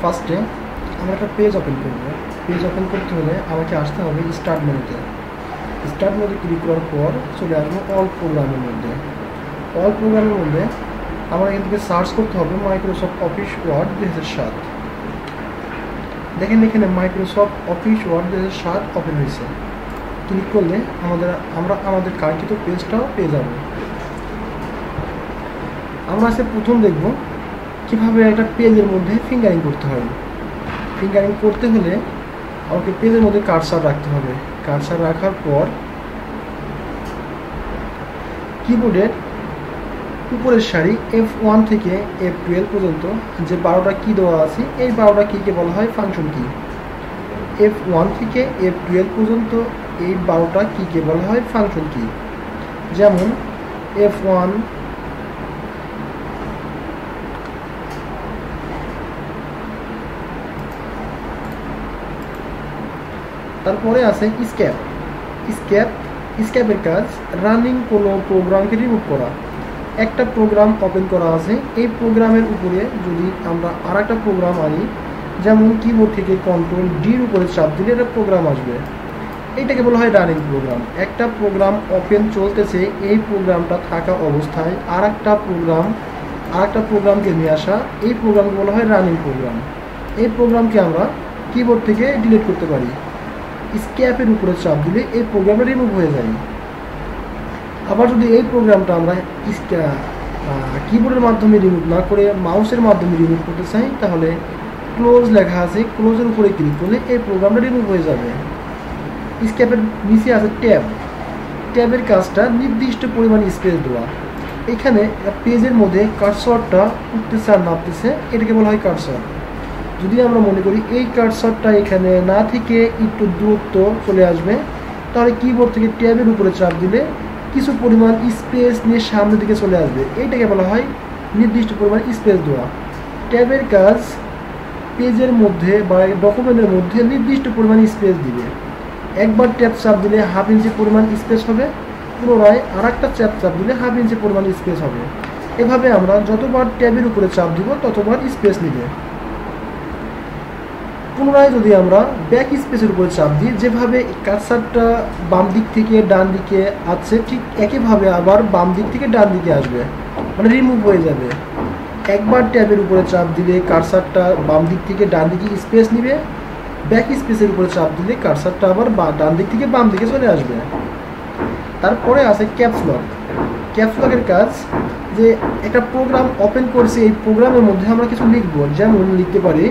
ফার্স্টে আমরা একটা পেজ ওপেন করব। পেজ ওপেন করতে হলে আমাকে আসতে হবে স্টার্ট মেনুতে। স্টার্ট মেনুতে ক্লিক করার পর চলে আসবো অল প্রোগ্রামের মধ্যে। অল প্রোগ্রামের মধ্যে আমরা এখান থেকে সার্চ করতে হবে মাইক্রোসফট অফিস ওয়ার্ড 2007। দেখেন এখানে মাইক্রোসফট অফিস ওয়ার্ড 2007 ওপেন হয়েছে। ক্লিক করলে আমরা আমাদের কাঙ্ক্ষিত পেজটাও পেয়ে যাব। আমরা আজকে প্রথম দেখব কীভাবে একটা পেজের মধ্যে ফিঙ্গারিং করতে হয়। ফিঙ্গারিং করতে হলে আমাকে পেজের মধ্যে কার্সার রাখতে হবে। কার্সার রাখার পর কিবোর্ডের উপরের সারি F1 থেকে F12 পর্যন্ত যে 12টা কি দেওয়া আছে, এই 12টা কিকে বলা হয় ফাংশন কি। F1 থেকে F12 পর্যন্ত এই 12টা কিকে বলা হয় ফাংশন কি। যেমন F1, তারপরে আছে স্কেপের কাজ রানিং কোনো প্রোগ্রামকে রিমুভ করা। একটা প্রোগ্রাম ওপেন করা আছে, এই প্রোগ্রামের উপরে যদি আমরা আরেকটা প্রোগ্রাম আনি, যেমন কিবোর্ড থেকে Ctrl+D-র উপরে চাপ দিলে একটা প্রোগ্রাম আসবে, এইটাকে বলা হয় রানিং প্রোগ্রাম। একটা প্রোগ্রাম ওপেন চলতেছে, এই প্রোগ্রামটা থাকা অবস্থায় আরেকটা প্রোগ্রামকে নিয়ে আসা, এই প্রোগ্রামকে বলা হয় রানিং প্রোগ্রাম। এই প্রোগ্রামকে আমরা কিবোর্ড থেকে ডিলিট করতে পারি। স্কেপের উপরে চাপ দিলে এই প্রোগ্রামটা রিমুভ হয়ে যায়। আবার যদি এই প্রোগ্রামটা আমরা কিবোর্ডের মাধ্যমে রিমুভ না করে মাউসের মাধ্যমে রিমুভ করতে চাই, তাহলে ক্লোজ লেখা আছে, ক্লোজের উপরে ক্লিক করলে এই প্রোগ্রামটা রিমুভ হয়ে যাবে। স্কেপের নিচে আছে ট্যাবের কাজটা নির্দিষ্ট পরিমাণ স্পেস দেওয়া। এখানে পেজের মধ্যে কার্সরটা উঠতেছে আর নামতেছে, এটাকে বলা হয় কার্সর। যদি আমরা মনে করি এই কার্সরটা এখানে না থেকে একটু দূরত্ব চলে আসবে, তাহলে কিবোর্ড থেকে ট্যাবের উপরে চাপ দিলে কিছু পরিমাণ স্পেস নিয়ে সামনের দিকে চলে আসবে, এইটাকে বলা হয় নির্দিষ্ট পরিমাণ স্পেস দেওয়া। ট্যাবের কাজ পেজের মধ্যে বা ডকুমেন্টের মধ্যে নির্দিষ্ট পরিমাণ স্পেস দিবে। একবার ট্যাব চাপ দিলে 1/2 ইঞ্চি পরিমাণ স্পেস হবে, পুনরায় আরেকটা চাপ দিলে 1/2 ইঞ্চি পরিমাণ স্পেস হবে। এভাবে আমরা যতবার ট্যাবের উপরে চাপ দিব ততবার স্পেস নিবে। পুনরায় যদি আমরা ব্যাক স্পেসের উপরে চাপ দিই, যেভাবে কার্সারটা বাম দিক থেকে ডান দিকে আছে, ঠিক একইভাবে আবার বাম দিক থেকে ডান দিকে আসবে, মানে রিমুভ হয়ে যাবে। একবার ট্যাবের উপরে চাপ দিলে কার্সারটা বাম দিক থেকে ডান দিকে স্পেস নিবে, ব্যাক স্পেসের উপরে চাপ দিলে কার্সারটা আবার ডান দিক থেকে বাম দিকে চলে আসবে। তারপরে আছে ক্যাপসলকের কাজ, যে একটা প্রোগ্রাম ওপেন করছে, এই প্রোগ্রামের মধ্যে আমরা কিছু লিখব। যেমন লিখতে পারি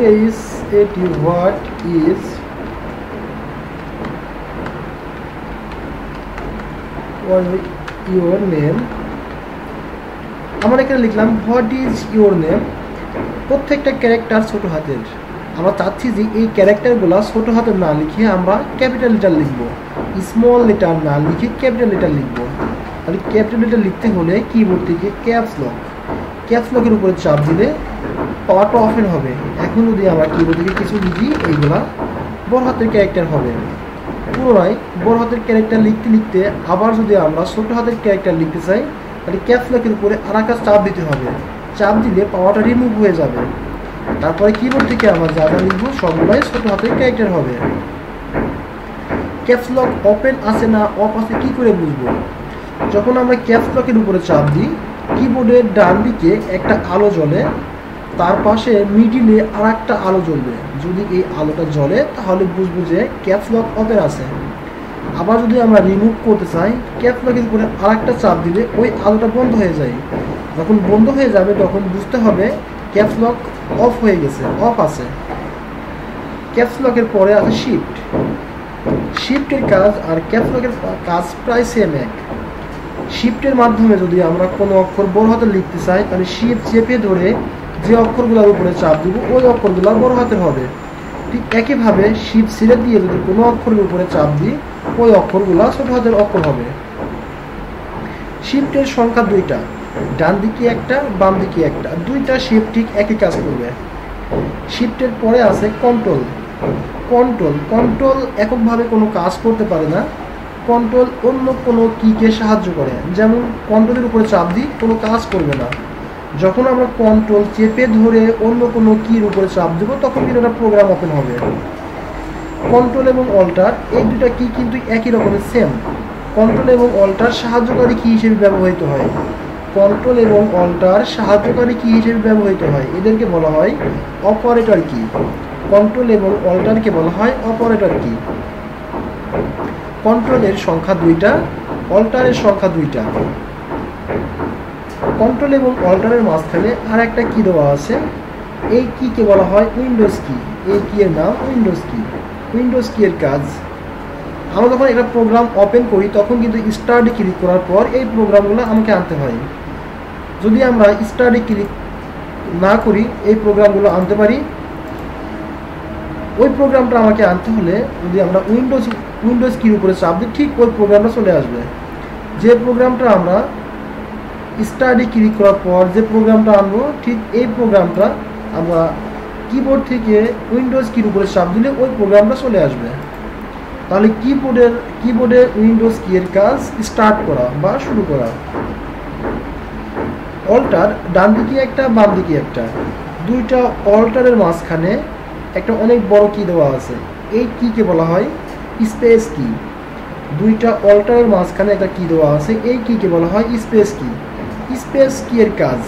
WASAT what is your name। আমরা এখানে লিখলাম হোয়াট ইজ ইউর নেম। প্রত্যেকটা ক্যারেক্টার ছোট হাতের। আমরা চাচ্ছি যে এই ক্যারেক্টারগুলো ছোট হাতের না লিখে আমরা ক্যাপিটাল লেটার লিখব, স্মল লেটার না লিখে ক্যাপিটাল লেটার লিখব। তাহলে ক্যাপিটাল লেটার লিখতে হলে কিবোর্ড থেকে ক্যাপসলকের উপরে চাপ দিলে পাওয়ারটা ওপেন হবে। এখন যদি আমরা কিবোর্ড থেকে কিছু লিখি, এইগুলা বড় হাতের ক্যারেক্টার হবে। পুনরায় বড় হাতের ক্যারেক্টার লিখতে আবার যদি আমরা ছোট হাতের ক্যারেক্টার লিখতে চাই, তাহলে ক্যাপসলকের উপরে আরেকটা চাপ দিতে হবে। চাপ দিলে পাওয়ারটা রিমুভ হয়ে যাবে। তারপরে কিবোর্ড থেকে আমরা যা লিখবো সবগুলাই ছোট হাতের ক্যারেক্টার হবে। ক্যাপসলক ওপেন আছে না অফ আছে কি করে বুঝবো? যখন আমরা ক্যাপসলকের উপরে চাপ দিই, কিবোর্ডের ডান দিকে একটা আলো জ্বলে, তার পাশে মিডিলে আরেকটা আলো জ্বলবে। যদি এই আলোটা জ্বলে তাহলে বুঝবো যে ক্যাপসলক ওপেন আছে। আবার যদি আমরা রিমুভ করতে চাই, ক্যাপসলকের উপরে আরেকটা চাপ দিলে ওই আলোটা বন্ধ হয়ে যায়। যখন বন্ধ হয়ে যাবে তখন বুঝতে হবে ক্যাপসলক অফ হয়ে গেছে, অফ আছে। ক্যাপসলকের পরে আছে শিফটের কাজ আর ক্যাপসলকের কাজ প্রায় সেম এক। শিফটের মাধ্যমে যদি আমরা কোনো অক্ষর বড় হাতে লিখতে চাই, তাহলে শিফট চেপে ধরে যে অক্ষরগুলোর উপরে চাপ দিব ওই অক্ষরগুলো বড় হাতের হবে। ঠিক একইভাবে শিফট ছেড়ে দিয়ে যদি কোনো অক্ষরের উপরে চাপ দিই, ওই অক্ষরগুলো ছোট হাতের অক্ষর হবে। শিফটের সংখ্যা 2টা, ডান দিকে একটা বাম দিকে একটা, 2টা শিফট ঠিক একই কাজ করবে। শিফটের পরে আছে কন্ট্রোল এককভাবে কোনো কাজ করতে পারে না। কন্ট্রোল অন্য কোনো কিকে সাহায্য করে, যেমন কন্ট্রোলের উপরে চাপ দিই কোনো কাজ করবে না, যখন আমরা কন্ট্রোল চেপে ধরে অন্য কোনো কির উপরে চাপ দেবো তখন কিন্তু একটা প্রোগ্রাম ওপেন হবে। কন্ট্রোল এবং অল্টার এই দুটা কি কিন্তু একই রকমের সেম। কন্ট্রোল এবং অল্টার সাহায্যকারী কি হিসেবে ব্যবহৃত হয়, কন্ট্রোল এবং অল্টার সাহায্যকারী কি হিসেবে ব্যবহৃত হয়, এদেরকে বলা হয় অপারেটর কি। কন্ট্রোল এবং অল্টারকে বলা হয় অপারেটর কি। কন্ট্রোলের সংখ্যা 2টা, অল্টারের সংখ্যা 2টা। কন্ট্রোল এবং অল্টারের মাঝখানে আর একটা কি দেওয়া আছে, এই কিকে বলা হয় উইন্ডোজ কি। এই কি এর নাম উইন্ডোজ কি। উইন্ডোজ কি এর কাজ, আমরা যখন একটা প্রোগ্রাম ওপেন করি তখন কিন্তু স্টার্টে ক্লিক করার পর এই প্রোগ্রামগুলো আমাকে আনতে হয়। যদি আমরা স্টার্টে ক্লিক না করি এই প্রোগ্রামগুলো আনতে পারি। ওই প্রোগ্রামটা আমাকে আনতে হলে যদি আমরা উইন্ডোজ কির উপরে চাপ দিই ঠিক ওই প্রোগ্রামটা চলে আসবে। যে প্রোগ্রামটা আমরা স্টার্টে ক্লিক করার পর যে প্রোগ্রামটা আনবো ঠিক এই প্রোগ্রামটা আমরা কিবোর্ড থেকে উইন্ডোজ কির উপরে চাপ দিলে ওই প্রোগ্রামটা চলে আসবে। তাহলে কিবোর্ডে উইন্ডোজ কি এর কাজ স্টার্ট করা বা শুরু করা। অল্টার ডান দিকে একটা বাম দিকে একটা, দুইটা অল্টারের মাঝখানে একটা অনেক বড় কি দেওয়া আছে, এই কিকে বলা হয় স্পেস কি। দুইটা অল্টারের মাঝখানে একটা কি দেওয়া আছে, এই কিকে বলা হয় স্পেস কি। স্পেস কি এর কাজ,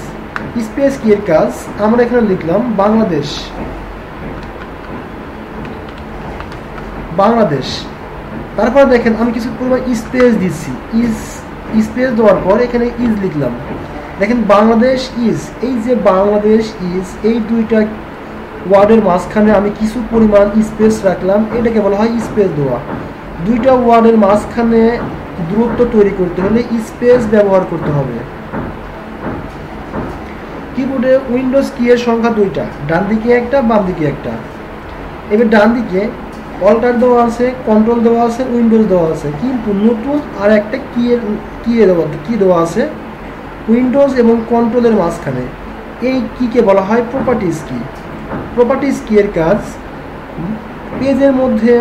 স্পেস কি এর কাজ আমরা এখানে লিখলাম বাংলাদেশ। বাংলাদেশ, তারপর দেখেন আমি কিছু পরিমাণ স্পেস দিচ্ছি, স্পেস দেওয়ার পর এখানে ইজ লিখলাম। দেখেন বাংলাদেশ ইজ, এই যে বাংলাদেশ ইজ এই দুইটা ওয়ার্ডের মাঝখানে আমি কিছু পরিমাণ স্পেস রাখলাম, এটাকে বলা হয় স্পেস দেওয়া। দুইটা ওয়ার্ডের মাঝখানে দূরত্ব তৈরি করতে হলে স্পেস ব্যবহার করতে হবে। কিবোর্ডে উইন্ডোজ কি এর সংখ্যা 2টা, ডান দিকে একটা বাম দিকে একটা। এবার ডান দিকে অল্টার দেওয়া আছে, কন্ট্রোল দেওয়া আছে, উইন্ডোজ দেওয়া আছে, কিন্তু নতুন আর একটা কি দেওয়া আছে উইন্ডোজ এবং কন্ট্রোলের মাঝখানে, এই কিকে বলা হয় প্রপার্টিজ কি। প্রপার্টিজ কি এর কাজ পেজের মধ্যে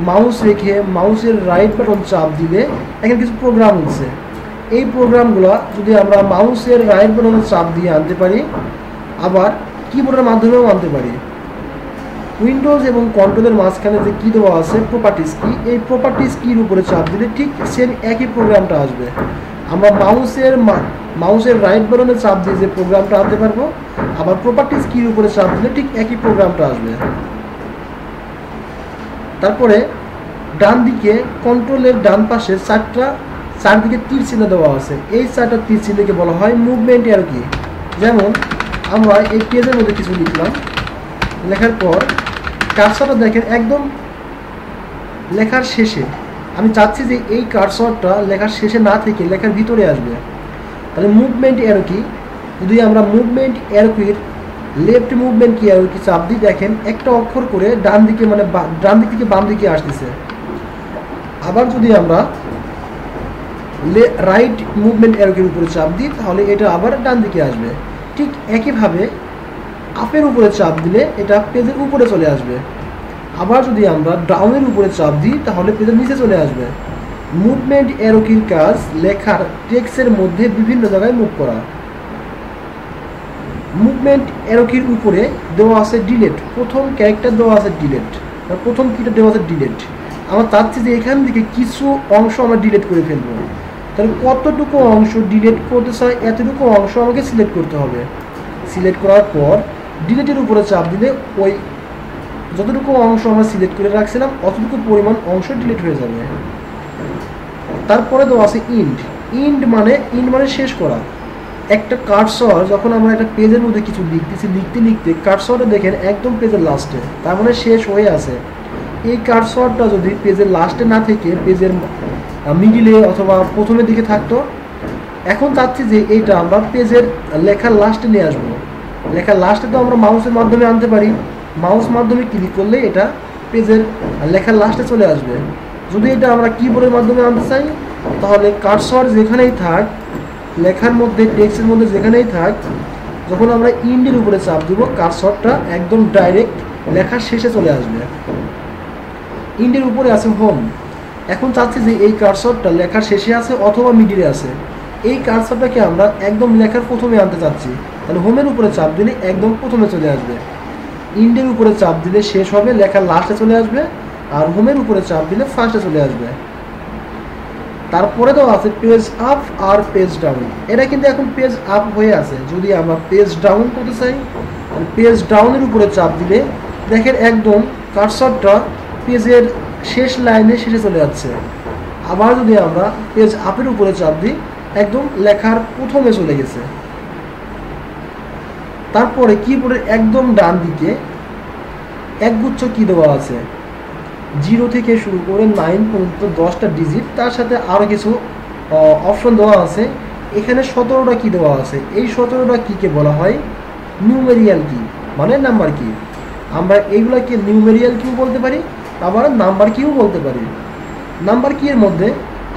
মাউস রেখে মাউসের রাইট বাটন চাপ দিলে এখানে কিছু প্রোগ্রাম হচ্ছে, এই প্রোগ্রামগুলো যদি আমরা মাউসের রাইট বাটনে চাপ দিয়ে আনতে পারি আবার কিবোর্ডের মাধ্যমেও আনতে পারি। উইন্ডোজ এবং কন্ট্রোলের মাঝখানে যে কি দেওয়া আছে প্রপার্টিজ কি, এই প্রপার্টিজ কির উপরে চাপ দিলে ঠিক সেম একই প্রোগ্রামটা আসবে। আমরা মাউসের রাইট বাটনে চাপ দিয়ে যে প্রোগ্রামটা আনতে পারবো আবার প্রপার্টিজ কির উপরে চাপ দিলে ঠিক একই প্রোগ্রামটা আসবে। তারপরে ডান দিকে কন্ট্রোলের ডান পাশে চারদিকে তীর চিহ্ন দেওয়া আছে, এই 4টা তীর চিহ্নকে বলা হয় মুভমেন্ট অ্যারো কি। যেমন আমরা এই পেজের মধ্যে কিছু লিখলাম, লেখার পর কার্সরটা দেখেন একদম লেখার শেষে, আমি চাচ্ছি যে এই কার্সরটা লেখার শেষে না থেকে লেখার ভিতরে আসবে। তাহলে মুভমেন্ট অ্যারো কি, যদি আমরা মুভমেন্ট অ্যারো কির লেফট মুভমেন্ট কি অ্যারো কি চাপ দিই দেখেন একটা অক্ষর করে ডান দিকে মানে ডান দিক থেকে বাম দিকে আসতেছে। আবার যদি আমরা রাইট মুভমেন্ট অ্যারো কির উপরে চাপ দিই তাহলে এটা আবার ডান দিকে আসবে। ঠিক একইভাবে আপের উপরে চাপ দিলে এটা পেজের উপরে চলে আসবে। আবার যদি আমরা ডাউনের উপরে চাপ দিই তাহলে পেজের নিচে চলে আসবে। মুভমেন্ট অ্যারো কির কাজ লেখার টেক্সটের মধ্যে বিভিন্ন জায়গায় মুভ করা। মুভমেন্ট অ্যারো কির উপরে দেওয়া আছে ডিলেট, প্রথম ক্যারেক্টার দেওয়া আছে ডিলেট, প্রথম কিটা দেওয়া আছে ডিলেট। আমরা চাচ্ছি যে এখান থেকে কিছু অংশ আমরা ডিলেট করে ফেলবো, তাহলে কতটুকু অংশ ডিলেট করতে চাই এতটুকু অংশ আমাকে সিলেক্ট করতে হবে। সিলেক্ট করার পর ডিলেটের উপরে চাপ দিলে ওই যতটুকু অংশ আমরা সিলেক্ট করে রাখছিলাম অতটুকু পরিমাণ অংশ ডিলিট হয়ে যাবে। তারপরে দেওয়া আছে ইন্ড মানে শেষ করা। একটা কার্সর যখন আমরা একটা পেজের মধ্যে কিছু লিখতে লিখতে কার্সরটা দেখেন একদম পেজের লাস্টে, তার মানে শেষ হয়ে আছে। এই কার্সরটা যদি পেজের লাস্টে না থেকে পেজের মিডিলে অথবা প্রথমের দিকে থাকতো, এখন চাচ্ছি যে এইটা আমরা পেজের লেখার লাস্টে নিয়ে আসবো। লেখার লাস্টে তো আমরা মাউসের মাধ্যমে আনতে পারি, মাউস মাধ্যমে ক্লিক করলে এটা পেজের লেখার লাস্টে চলে আসবে। যদি এটা আমরা কিবোর্ডের মাধ্যমে আনতে চাই তাহলে কার্সর যেখানেই থাক লেখার মধ্যে টেক্সটের মধ্যে যেখানেই থাক যখন আমরা ইন্ডের উপরে চাপ দিব কার্সরটা একদম ডাইরেক্ট লেখার শেষে চলে আসবে। ইন্ডের উপরে আছে হোম, এখন চাচ্ছি যে এই কার্সরটা লেখার শেষে আছে অথবা মিডিলে আছে, এই কার্সরটাকে আমরা একদম লেখার প্রথমে আনতে চাচ্ছি। তাহলে হোমের উপরে চাপ দিলে একদম প্রথমে চলে আসবে, ইন্ডের উপরে চাপ দিলে শেষ হবে, লেখার লাস্টে চলে আসবে, আর হোমের উপরে চাপ দিলে ফার্স্টে চলে আসবে। তারপরে তো আছে পেজ আপ আর পেজ ডাউন, এটা কিন্তু এখন পেজ আপ হয়ে আছে। যদি আমরা পেজ ডাউন করতে চাই, পেজ ডাউনের উপরে চাপ দিলে দেখেন একদম কার্সরটা পেজের শেষ লাইনে শেষে চলে যাচ্ছে। আবার যদি আমরা পেজ আপের উপরে চাপ দিই একদম লেখার প্রথমে চলে গেছে। তারপরে কিবোর্ডের একদম ডান দিকে একগুচ্ছ কি দেওয়া আছে, 0 থেকে শুরু করে 9 পর্যন্ত 10টা ডিজিট, তার সাথে আরও কিছু অপশন দেওয়া আছে। এখানে 17টা কি দেওয়া আছে, এই 17টা কিকে বলা হয় নিউমেরিয়াল কি, মানে নাম্বার কি। আমরা এইগুলাকে নিউমেরিয়াল কিউ বলতে পারি, আবার নাম্বার কিউ বলতে পারি। নাম্বার কি এর মধ্যে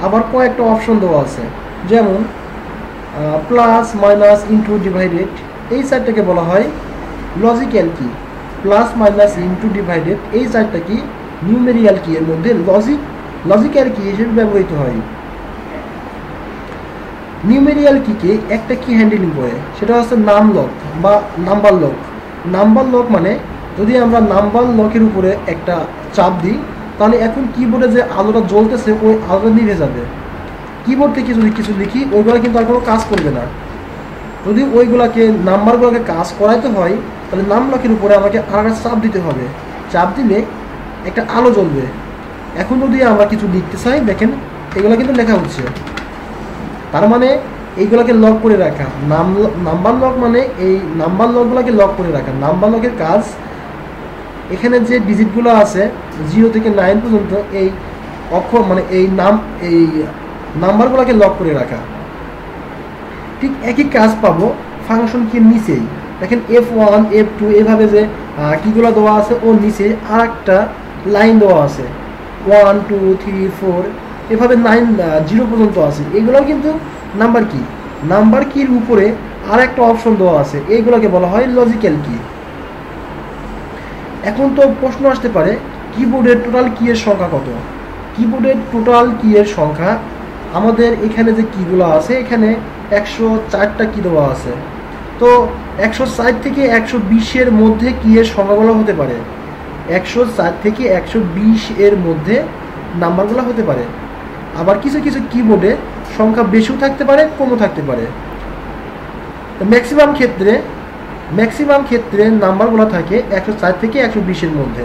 আবার কয়েকটা অপশন দেওয়া আছে, যেমন প্লাস, মাইনাস, ইনটু, ডিভাইডেড, এই সাইডটাকে বলা হয় লজিক্যাল কি। প্লাস, মাইনাস, ইনটু, ডিভাইডেড এই সাইডটা কি নিউমেরিয়াল কি এর মধ্যে লজিক্যাল কি হিসেবে ব্যবহৃত হয়। নিউমেরিয়াল কিকে একটা কি হ্যান্ডেলিং করে, সেটা হচ্ছে নাম লক বা নাম্বার লক। নাম্বার লক মানে যদি আমরা নাম্বার লকের উপরে একটা চাপ দিই তাহলে এখন কিবোর্ডে যে আলোটা জ্বলতেছে ওই আলোটা নিভে যাবে। কিবোর্ড থেকে যদি কিছু লিখি ওইগুলো কিন্তু আর কোনো কাজ করবে না। যদি ওইগুলোকে নাম্বারগুলোকে কাজ করাইতে হয় তাহলে নাম লকের উপরে আমাকে আর একটা চাপ দিতে হবে, চাপ দিলে একটা আলো জ্বলবে। এখন যদি আমরা কিছু লিখতে চাই দেখেন এগুলো কিন্তু লেখা হচ্ছে, তার মানে এইগুলোকে লক করে রাখা। নাম্বার লক মানে এই নাম্বার লকগুলোকে লক করে রাখা। নাম্বার লকের কাজ এখানে যে ডিজিটগুলো আছে 0 থেকে 9 পর্যন্ত এই অক্ষর মানে এই নাম্বারগুলোকে লক করে রাখা। ঠিক একই কাজ পাবো ফাংশন কির নিচেই। দেখেন F1, F2 এভাবে যে কিগুলো দেওয়া আছে ওর নিচে আর একটা লাইন দেওয়া আছে 1, 2, 3, 4 এভাবে 0 পর্যন্ত আছে। এগুলোও কিন্তু নাম্বার কি। নাম্বার কির উপরে আর একটা অপশন দেওয়া আছে, এইগুলোকে বলা হয় লজিক্যাল কি। এখন তো প্রশ্ন আসতে পারে কিবোর্ডের টোটাল কি এর সংখ্যা কত। কিবোর্ডের টোটাল কি এর সংখ্যা আমাদের এখানে যে কিগুলো আছে এখানে 104টা কি দেওয়া আছে। তো 160 থেকে 120 এর মধ্যে কি এর সংখ্যাগুলো হতে পারে, 104 থেকে 120 এর মধ্যে নাম্বারগুলো হতে পারে। আবার কিছু কিছু কিবোর্ডে সংখ্যা বেশিও থাকতে পারে কমও থাকতে পারে। ম্যাক্সিমাম ক্ষেত্রে নাম্বারগুলো থাকে 104 থেকে 120 এর মধ্যে।